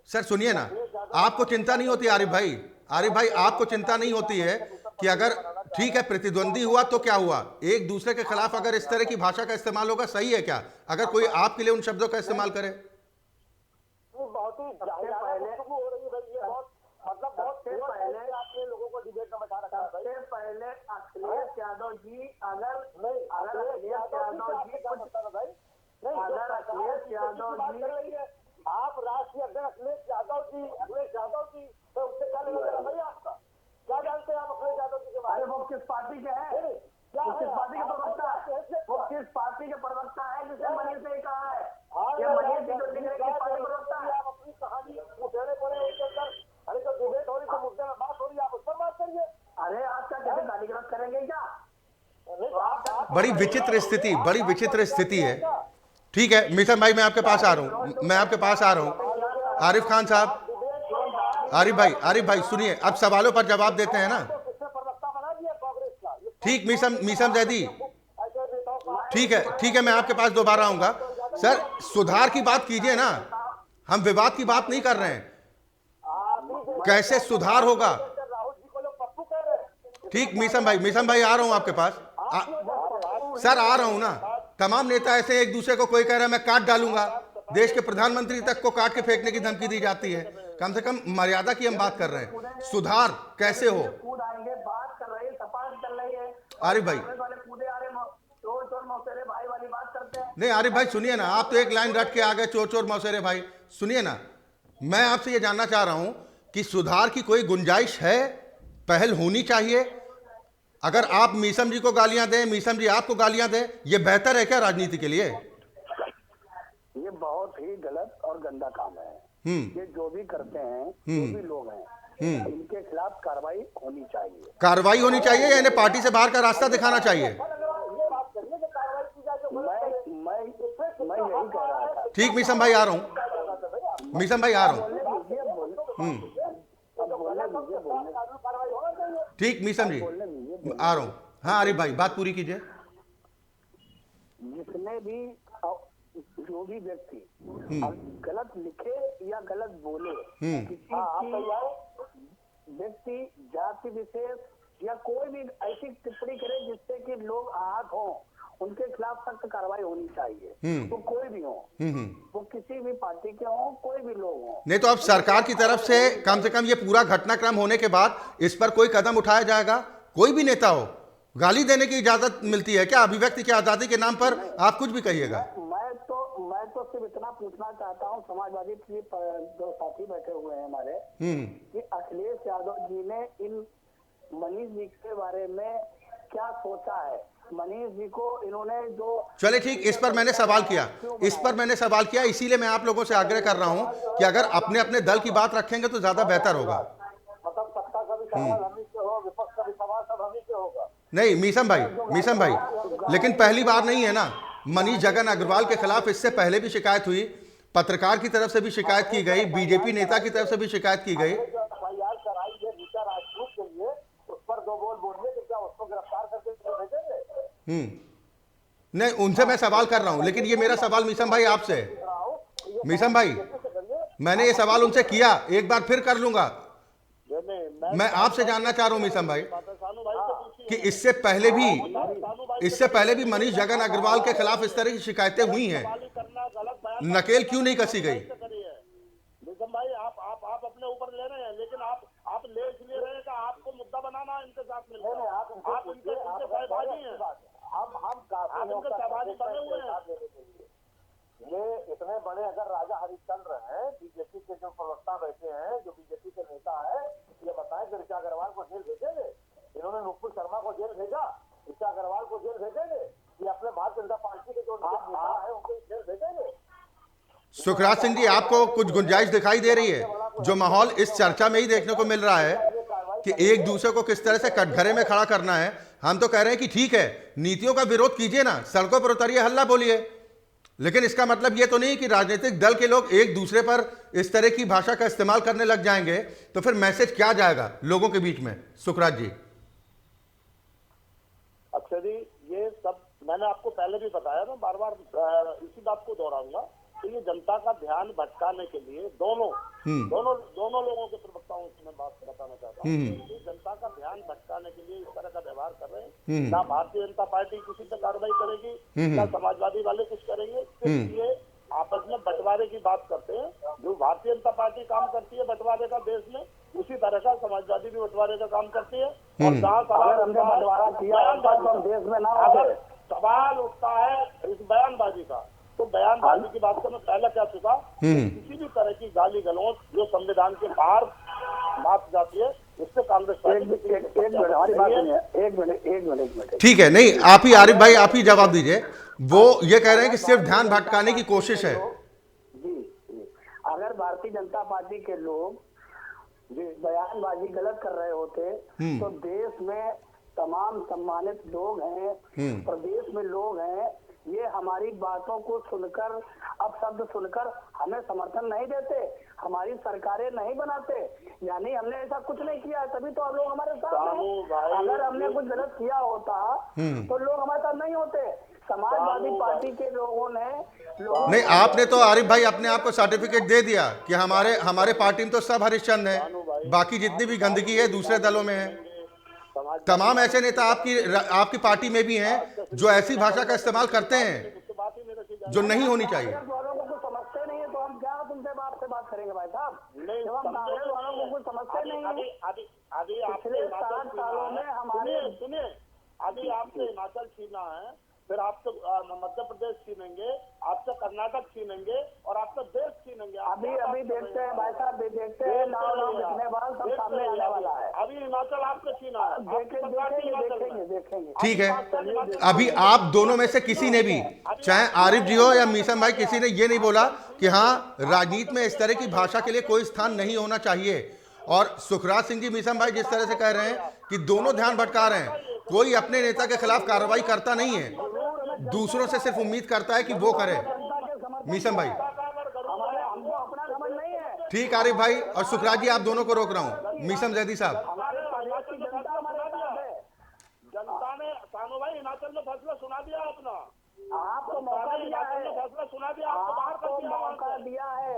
सर सुनिए ना, आपको चिंता नहीं होती आरिफ भाई आपको चिंता नहीं होती है कि अगर ठीक है प्रतिद्वंदी हुआ तो क्या हुआ, एक दूसरे के खिलाफ अगर इस तरह की भाषा का इस्तेमाल होगा, सही है क्या अगर कोई आपके लिए उन शब्दों का इस्तेमाल करे? बहुत ही हो रही है ये बहुत मतलब बहुत पहले आपने लोगों को डिबेट में बैठा रखा है। सबसे पहले अखिलेश यादव जी अगर अखिलेश यादव जी आप राष्ट्रीय अध्यक्ष अखिलेश यादव जी तो उससे क्या लेना भाई आपका? क्या जानते हैं आप अखिलेश यादव जी के बारे में? वो किस पार्टी के हैं? वो किस पार्टी के प्रवक्ता है? वो किस पार्टी के प्रवक्ता है जिसे मनीष ने कहा है? ये मनीष जी जो दिख रहे किस पार्टी के प्रवक्ता है? आप अपनी कहानी मुठेरे पड़े उनके अंदर, अरे जो डिबेट हो रही है मुद्दे में बात हो रही है, आप उस पर बात करिए। अरे आप क्या किसी गाली गलौज करेंगे क्या? बड़ी विचित्र स्थिति है। ठीक है मीसम भाई, मैं आपके पास आ रहा हूँ। आरिफ खान साहब, आरिफ भाई सुनिए, अब सवालों पर जवाब देते हैं ना। ठीक मीसम जैदी, ठीक है मैं आपके पास दोबारा आऊंगा। सर सुधार की बात कीजिए ना, हम विवाद की बात नहीं कर रहे हैं, कैसे सुधार होगा। ठीक मीसम भाई आ रहा हूं आपके पास। सर आ रहा हूं ना, तमाम नेता ऐसे एक दूसरे को, कोई कह रहा है मैं काट डालूंगा, देश के प्रधानमंत्री तक को काट के फेंकने की धमकी दी जाती है। कम से कम मर्यादा की हम बात कर रहे हैं, सुधार कैसे हो। कूद आएंगे, बात कर रही है, सपाट चल रही है। आरिफ भाई कूदे आ रहे, चोर मौसेरे भाई वाली बात करते हैं। नहीं आरिफ भाई सुनिए ना, आप तो एक लाइन रट के आ गए, चोर मौसेरे भाई। सुनिए ना, मैं आपसे ये जानना चाह रहा हूं कि सुधार की कोई गुंजाइश है, पहल होनी चाहिए। अगर आप मीसम जी को गालियां दें, मीसम जी आपको गालियां दें, ये बेहतर है क्या राजनीति के लिए? ये बहुत ही गलत और गंदा काम है। ये जो भी करते हैं, जो भी लोग हैं, इनके खिलाफ कार्रवाई होनी चाहिए। कार्रवाई होनी चाहिए या इन्हें पार्टी से बाहर का रास्ता दिखाना चाहिए? मैं यही कह रहा था। ठीक मीसम भाई आ रहा हूं, ठीक मीसम जी आ रहा हूं। हाँ आरिफ भाई बात पूरी कीजिए। जिसने भी जो भी व्यक्ति गलत लिखे या गलत बोले, किसी व्यक्ति जाति विशेष या कोई भी ऐसी टिप्पणी करे जिससे कि लोग आहत हों, उनके खिलाफ सख्त कार्रवाई होनी चाहिए। तो कोई भी हो, वो किसी भी पार्टी के हो, कोई भी लोग हो। नहीं तो अब सरकार की तरफ से कम ये पूरा घटनाक्रम होने के बाद इस पर कोई कदम उठाया जाएगा? कोई भी नेता हो, गाली देने की इजाजत मिलती है क्या? अभिव्यक्ति की आजादी के नाम पर आप कुछ भी कहिएगा। मैं तो सिर्फ इतना पूछना चाहता हूँ, समाजवादी के दो साथी बैठे हुए हैं हमारे, कि अखिलेश यादव जी ने इन मनीष जी के बारे में क्या सोचा है? मनीष जी को इन्होंने जो चले ठीक, इस पर मैंने सवाल किया, इसीलिए मैं आप लोगों से आग्रह कर रहा हूं कि अगर अपने अपने दल की बात रखेंगे तो ज्यादा बेहतर होगा। मतलब सत्ता का भी सवाल हम ही से हो, विपक्ष का भी सवाल सब हम ही से होगा। नहीं मीसम भाई, लेकिन पहली बार नहीं है ना। मनीष जगन अग्रवाल के खिलाफ इससे पहले भी शिकायत हुई, पत्रकार की तरफ से भी शिकायत की गई, बीजेपी नेता की तरफ से भी शिकायत की गई। नहीं उनसे मैं सवाल कर रहा हूं, लेकिन ये मेरा सवाल मीसम भाई आपसे है। मीसम भाई मैंने ये सवाल उनसे किया, एक बार फिर कर लूंगा। मैं आपसे जानना चाह रहा हूं मीसम भाई कि इससे पहले भी मनीष जगन अग्रवाल के खिलाफ इस तरह की शिकायतें हुई हैं, नकेल क्यों नहीं कसी गई? भाई आप अपने ऊपर ले रहे हैं, लेकिन आप ले इसलिए रहे हैं कि आपको मुद्दा बनाना इनके इनके सहभागी बने हुए हैं। ये इतने बड़े अगर राजा हरिश्चंद्र हैं, बीजेपी के जो प्रवक्ता बैठे हैं, जो बीजेपी के नेता है, ये बताएं कि ऋचा अग्रवाल को जेल भेजेंगे? इन्होंने नुपुर शर्मा को जेल भेजा, ऋचा अग्रवाल को जेल भेजेंगे? ये अपने भारतीय जनता पार्टी के जो नेता है उनको जेल भेजेंगे? सुखराज सिंह जी, आपको कुछ गुंजाइश दिखाई दे रही है? जो माहौल इस चर्चा में ही देखने को मिल रहा है कि एक दूसरे को किस तरह से कटघरे में खड़ा करना है। हम तो कह रहे हैं कि ठीक है, नीतियों का विरोध कीजिए ना, सड़कों पर उतरिए, हल्ला बोलिए, लेकिन इसका मतलब यह तो नहीं कि राजनीतिक दल के लोग एक दूसरे पर इस तरह की भाषा का इस्तेमाल करने लग जाएंगे, तो फिर मैसेज क्या जाएगा लोगों के बीच में? सुखराज जी। अक्षय जी, ये सब मैंने आपको पहले भी बताया ना, बार बार इसी बात को दोहराऊंगा कि ये जनता का ध्यान भटकाने के लिए दोनों लोगों के प्रवक्ताओं से मैं बात बताना चाहता हूँ कि जनता का ध्यान भटकाने के लिए इस तरह का व्यवहार कर रहे हैं। ना भारतीय जनता पार्टी किसी पे कार्रवाई करेगी, ना समाजवादी वाले कुछ करेंगे, सिर्फ ये आपस में बंटवारे की बात करते हैं। जो भारतीय जनता पार्टी काम करती है बंटवारे का देश में, उसी तरह का समाजवादी भी बंटवारे का काम करती है। और जहाँ सवाल उठता है इस बयानबाजी का, तो बयानबाजी की बात से मैं पहले कह चुका, किसी भी तरह की गाली गलौज जो संविधान के बाहर माप जाती है, उससे कांग्रेस एक मिनट ठीक है, नहीं आप ही आरिफ भाई आप ही जवाब दीजिए। वो ये कह रहे हैं कि सिर्फ ध्यान भटकाने की कोशिश है। जी, अगर भारतीय जनता पार्टी के लोग बयानबाजी गलत कर रहे होते तो देश में तमाम सम्मानित लोग हैं, प्रदेश में लोग हैं, ये हमारी बातों को सुनकर, अब शब्द सुनकर हमें समर्थन नहीं देते, हमारी सरकारें नहीं बनाते। यानी हमने ऐसा कुछ नहीं किया है, तभी तो आप लोग हमारे साथ हैं। अगर हमने कुछ गलत किया होता तो लोग हमारे साथ नहीं होते। समाजवादी पार्टी के लोगों ने नहीं, आपने तो आरिफ भाई अपने आप को सर्टिफिकेट दे दिया कि हमारे पार्टी में तो सब हरिश्चंद्र है, बाकी जितनी भी गंदगी है दूसरे दलों में है। तमाम ऐसे नेता आपकी पार्टी में भी हैं जो ऐसी भाषा का इस्तेमाल करते हैं जो नहीं होनी चाहिए। समझते नहीं है तो हम क्या तुमसे आपसे बात करेंगे भाई साहब? जब हम कांग्रेस वालों को कुछ समझते नहीं है। पिछले 7 सालों में हमारे सुनिए, अभी आपसे हिमाचल छीना है, फिर आपसे मध्य प्रदेश छीनेंगे, आपसे कर्नाटक छीनेंगे और आपसे देश छीनेंगे। अभी देखते हैं भाई साहब, देखते हैं, नाव बिकने वाला सब सामने आने वाला है। अभी हिमाचल आपसे छीना है, देखेंगे। ठीक है, अभी आप दोनों में से किसी ने भी, चाहे आरिफ जी हो या मीसम भाई, किसी ने ये नहीं बोला कि हाँ राजनीति में इस तरह की भाषा के लिए कोई स्थान नहीं होना चाहिए। और सुखराज सिंह जी, मीसम भाई जिस तरह से कह रहे हैं कि दोनों ध्यान भटका रहे हैं, कोई अपने नेता के खिलाफ कार्रवाई करता नहीं है, दूसरों से सिर्फ उम्मीद करता है कि वो करे। मीसम भाई ठीक, आरिफ भाई और सुखराज जी आप दोनों को रोक रहा हूं। मीसम जैदी साहब, जनता ने कानू भाई हिमाचल में फैसला सुना दिया अपना, आपको मौका दिया है, फैसला सुना दिया, आपको बाहर कर दिया, मौका दिया है।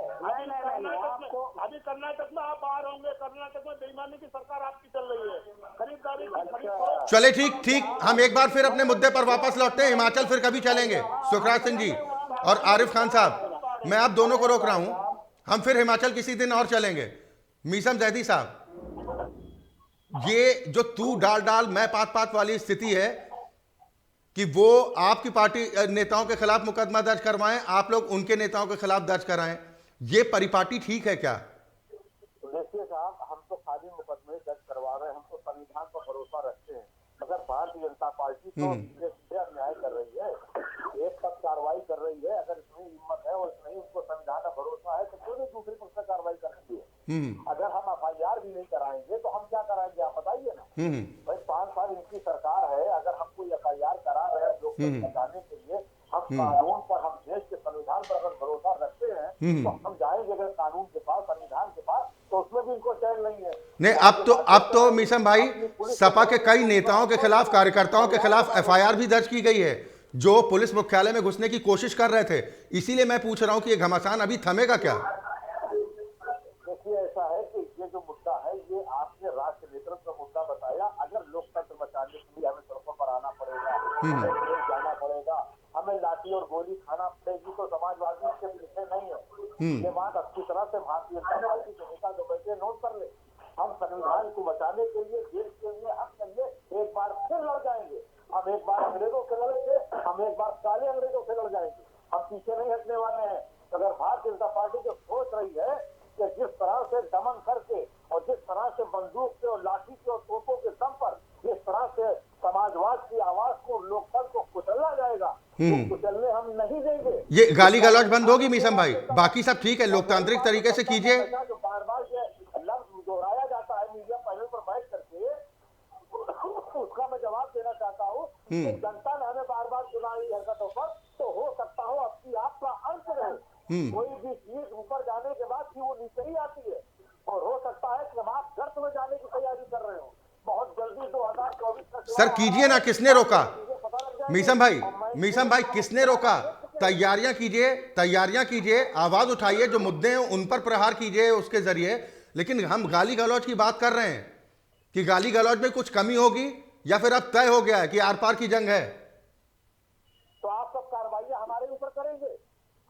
आपको अभी कर्नाटक में आप बाहर होंगे, कर्नाटक में बेईमानी की सरकार आपकी चल रही है, खरीदारी। चले ठीक, हम एक बार फिर अपने मुद्दे पर वापस लौटते हैं। हिमाचल फिर कभी चलेंगे। सुखराज सिंह जी और आरिफ खान साहब, मैं आप दोनों को रोक रहा हूं, हम फिर हिमाचल किसी दिन और चलेंगे। मीसम जैदी साहब, ये जो तू डाल मैं पात वाली स्थिति है कि वो आपकी पार्टी नेताओं के खिलाफ मुकदमा दर्ज करवाएं, आप लोग उनके नेताओं के खिलाफ दर्ज कराएं, ये परिपाटी ठीक है क्या? देखिए साहब, हम तो खाली मुकदमे दर्ज करवा रहे हैं, हम तो संविधान पर भरोसा रखते हैं। मगर भारतीय जनता पार्टी तो अन्याय कर रही है, एक तक कार्रवाई कर रही है। अगर इतनी हिम्मत है और नहीं उनको संविधान पर भरोसा है तो क्यों नहीं दूसरी पर कार्रवाई करेंगे? अगर हम FIR भी नहीं कराएंगे तो हम क्या कराएंगे, आप बताइए ना। भाई 5 साल इनकी सरकार है, अगर हम कोई FIR करा रहे हैं लोग बचाने के लिए, हम कानून पर, हम देश के संविधान पर अगर भरोसा रखते हैं तो हम जाएंगे अगर कानून के पास, संविधान के पास, तो उसमें भी इनको चैन नहीं है। नहीं, अब तो मीसम भाई सपा के कई नेताओं के खिलाफ, कार्यकर्ताओं के खिलाफ FIR भी दर्ज की गई है जो पुलिस मुख्यालय में घुसने की कोशिश कर रहे थे। इसीलिए मैं पूछ रहा हूं कि ये घमासान अभी थमेगा क्या? देखिए, ऐसा है कि ये जो मुद्दा है ये आपने राष्ट्र नेतृत्व का मुद्दा बताया। अगर लोकतंत्र बचाने के लिए हमें सड़कों पर आना पड़ेगा, हमें जेल जाना पड़ेगा, हमें लाठी और गोली खाना पड़ेगी, तो समाजवादी इसके पीछे नहीं है। ये बात अच्छी तरह से भारतीय जनता पार्टी के नेता जो बैठे नोट कर ले। हम संविधान को बचाने के लिए, देश के लिए, हक के लिए एक बार फिर लड़ जाएंगे। हम एक बार अंग्रेजों से लड़े थे, हम एक बार काले अंग्रेजों से लड़ जाएंगे, हम पीछे नहीं हटने वाले हैं। अगर भारतीय जनता पार्टी जो सोच रही है कि जिस तरह से दमन करके और जिस तरह से बंदूक से और लाठी के और तोपों के दम पर जिस तरह से समाजवाद की आवाज को, लोकतंत्र को कुचलना जाएगा, तो कुचलने हम नहीं देंगे। ये गाली गलौज बंद होगी मीसम भाई, बाकी सब ठीक है, लोकतांत्रिक तरीके से कीजिए। जो बार बार ये लफ्ज दोहराया जाता है मीडिया पैनल पर बैठ करके, उसका मैं जवाब देना चाहता हूँ कि जनता ने हमें बार बार चुना इन हरकतों पर, तो हो सकता हो अपनी आप का अंत रहे। कोई भी चीज ऊपर जाने के बाद भी वो नीचे ही आती है, और हो सकता है कि हम आप गर्त में जाने की तैयारी कर रहे हो। बहुत जल्दी 2024 का सर कीजिए ना, किसने रोका? मीसम भाई किसने रोका? तैयारियां कीजिए, आवाज उठाइए, जो मुद्दे हैं उन पर प्रहार कीजिए उसके जरिए। लेकिन हम गाली गलौज की बात कर रहे हैं कि गाली गलौज में कुछ कमी होगी या फिर अब तय हो गया है कि आर पार की जंग है? तो आप सब कार्रवाइयां हमारे ऊपर करेंगे।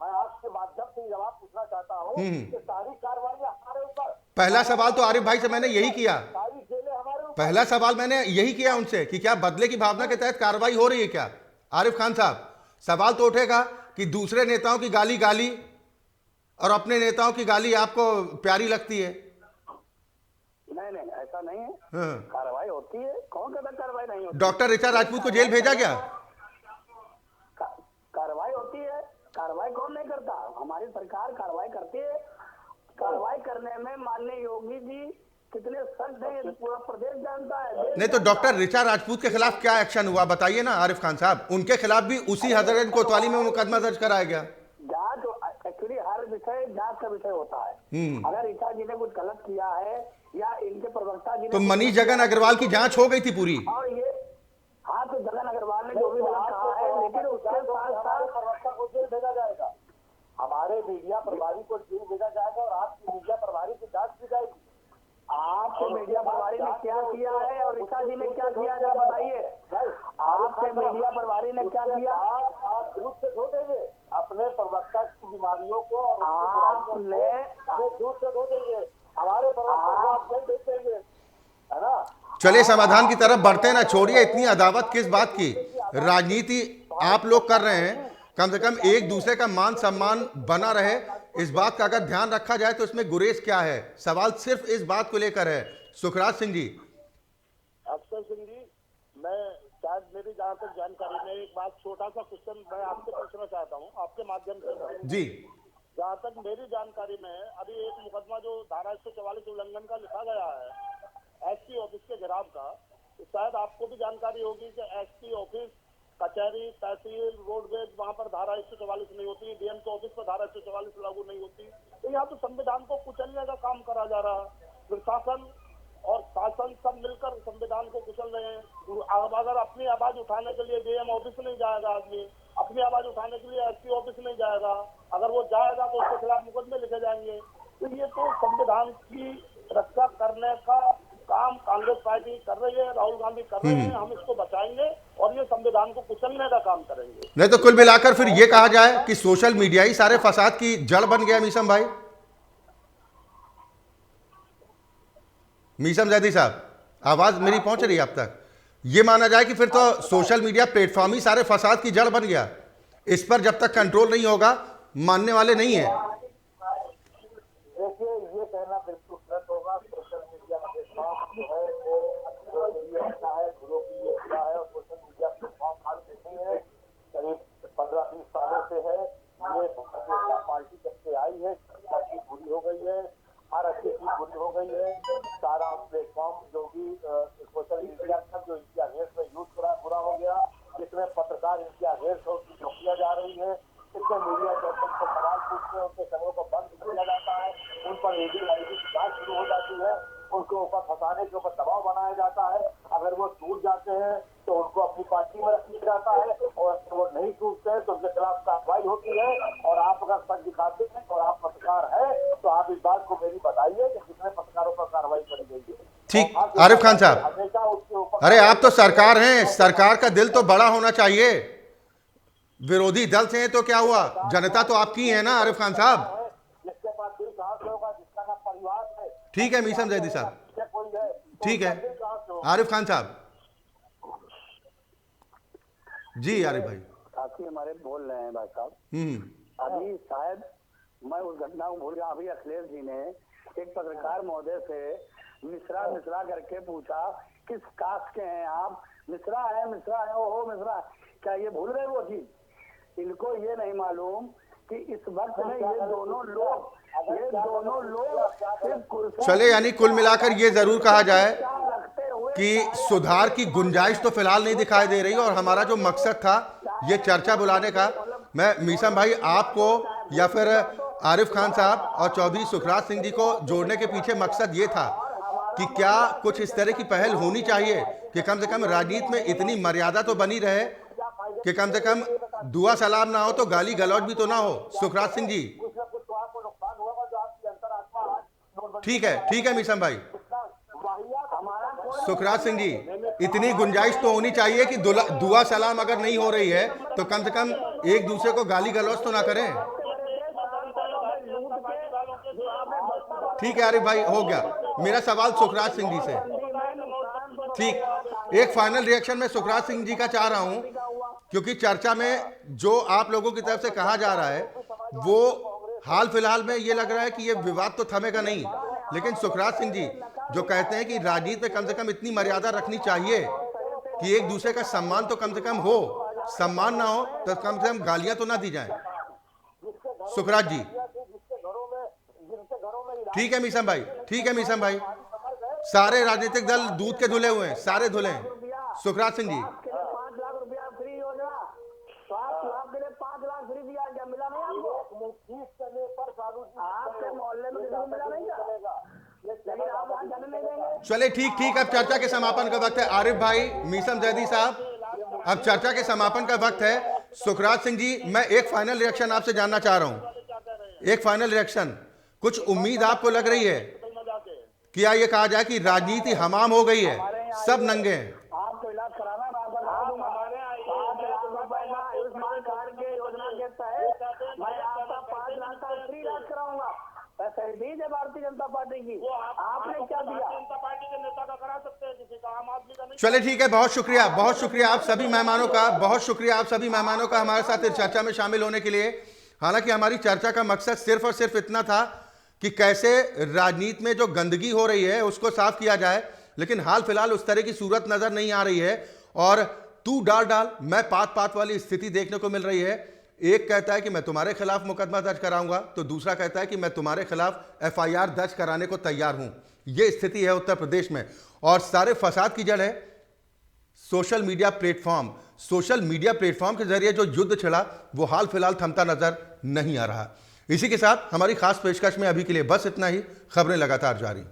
मैं आपके माध्यम से जवाब पूछना चाहता हूँ कि सारी कार्रवाइयां हमारे ऊपर। पहला सवाल तो आरिफ भाई से मैंने यही किया, सारी जेलें हमारे ऊपर। पहला सवाल मैंने यही किया उनसे कि क्या बदले की भावना के तहत कार्रवाई हो रही है क्या? आरिफ खान साहब, सवाल तो उठेगा कि दूसरे नेताओं की गाली और अपने नेताओं की गाली आपको प्यारी लगती है? नहीं, ऐसा नहीं है। कार्रवाई होती है, कौन कहता कार्रवाई नहीं होती? डॉक्टर ऋचा राजपूत को जेल भेजा गया? कार्रवाई होती है, कार्रवाई कौन नहीं करता? हमारी सरकार कार्रवाई करती है। कार्रवाई करने में माननीय योगी जी कितने सख्त हैं, ये पूरा प्रदेश जानता है। नहीं तो डॉक्टर ऋचा राजपूत के खिलाफ क्या एक्शन हुआ बताइए ना आरिफ खान साहब। उनके खिलाफ भी उसी हजरत कोतवाली में मुकदमा दर्ज कराया गया। जांच एक्चुअली हर विषय जांच का विषय होता है। अगर ऋचा जी ने कुछ गलत किया है या इनके प्रवक्ता जी ने, तो मनीष जगन अग्रवाल की जांच हो गई थी पूरी। और ये हाँ, तो जगन अग्रवाल ने जो भी गलत कहा है, लेकिन उसके साथ साथ प्रवक्ता को जेल भेजा जाएगा, हमारे मीडिया प्रभारी को जेल भेजा जाएगा, और आपकी मीडिया प्रभारी की जांच की जाएगी। आपके मीडिया प्रभारी ने क्या किया है और ऋचा जी ने क्या किया, जरा बताइए। आपके मीडिया प्रभारी ने क्या किया? आप दूध से धो देंगे अपने प्रवक्ता की बीमारियों को, और आपने दूध से धो देंगे हमारे प्रवक्ता को, आप जेल भेज देंगे, है ना? चलिए समाधान की तरफ बढ़ते हैं ना, छोड़िए इतनी अदावत किस बात की। राजनीति आप लोग कर रहे हैं, कम से कम एक दूसरे का मान सम्मान बना रहे, इस बात का अगर ध्यान रखा जाए तो इसमें गुरेज क्या है? सवाल सिर्फ इस बात को लेकर है। सुखराज सिंह जी। अक्षय सिंह जी, मैं शायद मेरी जहाँ तक जानकारी में एक बात, छोटा सा क्वेश्चन मैं आपसे पूछना चाहता हूँ आपके माध्यम से जी। जहाँ तक मेरी जानकारी में है, अभी एक मुकदमा जो धारा 144 उल्लंघन का लिखा गया है एसपी ऑफिस के गिराव का, तो शायद आपको भी जानकारी होगी कि एसपी ऑफिस, कचहरी, तहसील, रोडवेज, वहाँ पर धारा 144 नहीं होती, डीएम के ऑफिस पर धारा 144 लागू नहीं होती। तो यहाँ तो संविधान को कुचलने का काम करा जा रहा है। प्रशासन और शासन सब मिलकर संविधान को कुचल रहे हैं। अगर अपनी आवाज उठाने के लिए डीएम ऑफिस नहीं जाएगा आदमी, अपनी आवाज उठाने के लिए एसपी ऑफिस नहीं जाएगा, अगर वो जाएगा तो उसके खिलाफ मुकदमे लिखे जाएंगे। तो ये तो संविधान की रक्षा करने का काम कांग्रेस पार्टी कर रही है, राहुल गांधी कर रहे हैं। हम इसको बचाएंगे और ये संविधान को कुचलने का काम करेंगे। नहीं तो कुल मिलाकर फिर ये कहा जाए कि सोशल मीडिया ही सारे फसाद की जड़ बन गया। मीसम भाई, मीसम जैदी साहब, आवाज मेरी पहुंच रही है आप तक? ये माना जाए कि फिर तो सोशल मीडिया प्लेटफॉर्म ही सारे फसाद की जड़ बन गया। इस पर जब तक कंट्रोल नहीं होगा मानने वाले नहीं है। देखिए, ये कहना बिल्कुल गलत होगा। सोशल मीडिया प्लेटफॉर्म जो है वो अच्छा है, गुरु की ये है, और सोशल मीडिया प्लेटफॉर्म आज से नहीं है, करीब 15-20 सालों से है। ये भारतीय जनता पार्टी जब से आई है, अच्छी बुरी हो गई है, हर अच्छी चीज बुरी हो गई है। सारा प्लेटफॉर्म जो भी सोशल मीडिया का जो इंडिया गेट में यूज करा बुरा हो गया, जिसमें पत्रकार इंडिया गेट को किया जा रही है, इसमें मीडिया जर्नलिस्ट को सवाल पूछते हैं, उनके संघों को बंद किया जाता है, उन पर ईडी की जांच शुरू हो जाती है, उनको ऊपर फंसाने के ऊपर दबाव बनाया जाता है। अगर वो टूट जाते हैं तो उनको अपनी पार्टी में रख दिया जाता है, और वो नहीं टूटते हैं तो उनके खिलाफ कार्रवाई होती है। और आप अगर सच दिखाते हैं और आप पत्रकार है तो आप इस बात को मेरी बताइए कि कितने पत्रकारों पर कार्रवाई करी गई है। ठीक, आरिफ खान साहब, हमेशा उसके ऊपर, अरे आप तो सरकार हैं, सरकार का दिल तो बड़ा होना चाहिए। विरोधी दल से हैं तो क्या हुआ, जनता तो आपकी है ना आरिफ खान साहब। जिसके पास दिल कहाँ से होगा, जिसका नाम परिवार है। ठीक है मीसम जैदी साहब, कोई है तो ठीक है। दिल कहाँ से होगा? आरिफ खान साहब जी। आरिफ भाई, शुरुआती हमारे बोल रहे हैं भाई साहब। अभी शायद मैं उस घटना को भूल गया। अभी अखिलेश जी ने एक पत्रकार महोदय से मिश्रा करके पूछा किस कास्ट के हैं आप? मिश्रा है, ओहो मिश्रा। क्या ये भूल गए वो चीज? इनको ये नहीं मालूम कि इस वक्त में ये दोनों लोग सिर्फ कुर्सी। चले, यानी कुल मिलाकर ये जरूर कहा जाए कि सुधार की गुंजाइश तो फिलहाल नहीं दिखाई दे रही, और हमारा जो मकसद था ये चर्चा बुलाने का, मैं मीसम भाई आपको या फिर आरिफ खान साहब और चौधरी सुखराज सिंह जी को जोड़ने के पीछे मकसद ये था कि क्या कुछ इस तरह की पहल होनी चाहिए कि कम से कम राजनीति में इतनी मर्यादा तो बनी रहे कि कम से कम दुआ सलाम ना हो तो गाली गलौज भी तो ना हो। सुखराज सिंह जी, ठीक है मीसम भाई। सुखराज सिंह जी, इतनी गुंजाइश तो होनी चाहिए कि दुआ सलाम अगर नहीं हो रही है तो कम से कम एक दूसरे को गाली गलौज तो ना करें। ठीक है आरिफ भाई, हो गया मेरा सवाल सुखराज सिंह जी से। ठीक, एक फाइनल रिएक्शन मैं सुखराज सिंह जी का चाह रहा हूं, क्योंकि चर्चा में जो आप लोगों की तरफ से कहा जा रहा है वो हाल फिलहाल में ये लग रहा है कि ये विवाद तो थमेगा नहीं, लेकिन सुखराज सिंह जी जो कहते हैं कि राजनीति में कम से कम इतनी मर्यादा रखनी चाहिए कि एक दूसरे का सम्मान तो कम से कम हो, सम्मान ना हो तो कम से कम गालियां तो ना दी जाएं। सुखराज जी, ठीक है मीसम भाई, सारे राजनीतिक दल दूध के धुले हुए हैं, सारे धुले हैं। सुखराज सिंह जी, 5 लाख रुपया फ्री योजना, 7 लाख के लिए 5 लाख फ्री दिया गया, मिला नहीं आपको? आपके मोहल्ले में किसी को मिला नहीं क्या? लेकिन आप वहाँ जाने नहीं देंगे। चले ठीक, अब चर्चा के समापन का वक्त है। आरिफ भाई, मीसम जैदी साहब, अब चर्चा के समापन का वक्त है। सुखराज सिंह जी, मैं एक फाइनल रिएक्शन आपसे जानना चाह रहा हूं, एक फाइनल रिएक्शन। कुछ उम्मीद आपको लग रही है? क्या ये कहा जाए कि राजनीति हमाम हो गई है, सब नंगे हैं? आपको इलाज कराना है, मैं बता दूंगा। 5 लाख रुपए का आयुष्मान कार्ड के योजना के तहत मैं आपका 5 लाख का फ्री इलाज कराऊंगा। तहरीर है भारतीय जनता पार्टी की, आपने क्या दिया? जनता पार्टी के नेता का करा सकते हैं, किसी का आम आदमी का नहीं। चले ठीक है, बहुत शुक्रिया आप सभी मेहमानों का, हमारे साथ इस चर्चा में शामिल होने के लिए। हालांकि हमारी चर्चा का मकसद सिर्फ और सिर्फ इतना था कि कैसे राजनीति में जो गंदगी हो रही है उसको साफ किया जाए, लेकिन हाल फिलहाल उस तरह की सूरत नजर नहीं आ रही है और तू डाल मैं पात वाली स्थिति देखने को मिल रही है। एक कहता है कि मैं तुम्हारे खिलाफ मुकदमा दर्ज कराऊंगा, तो दूसरा कहता है कि मैं तुम्हारे खिलाफ एफआईआर दर्ज कराने को तैयार हूं। यह स्थिति है उत्तर प्रदेश में, और सारे फसाद की जड़ है सोशल मीडिया प्लेटफॉर्म के जरिए जो युद्ध छिड़ा वो हाल फिलहाल थमता नजर नहीं आ रहा। इसी के साथ हमारी खास पेशकश में अभी के लिए बस इतना ही। खबरें लगातार जारी।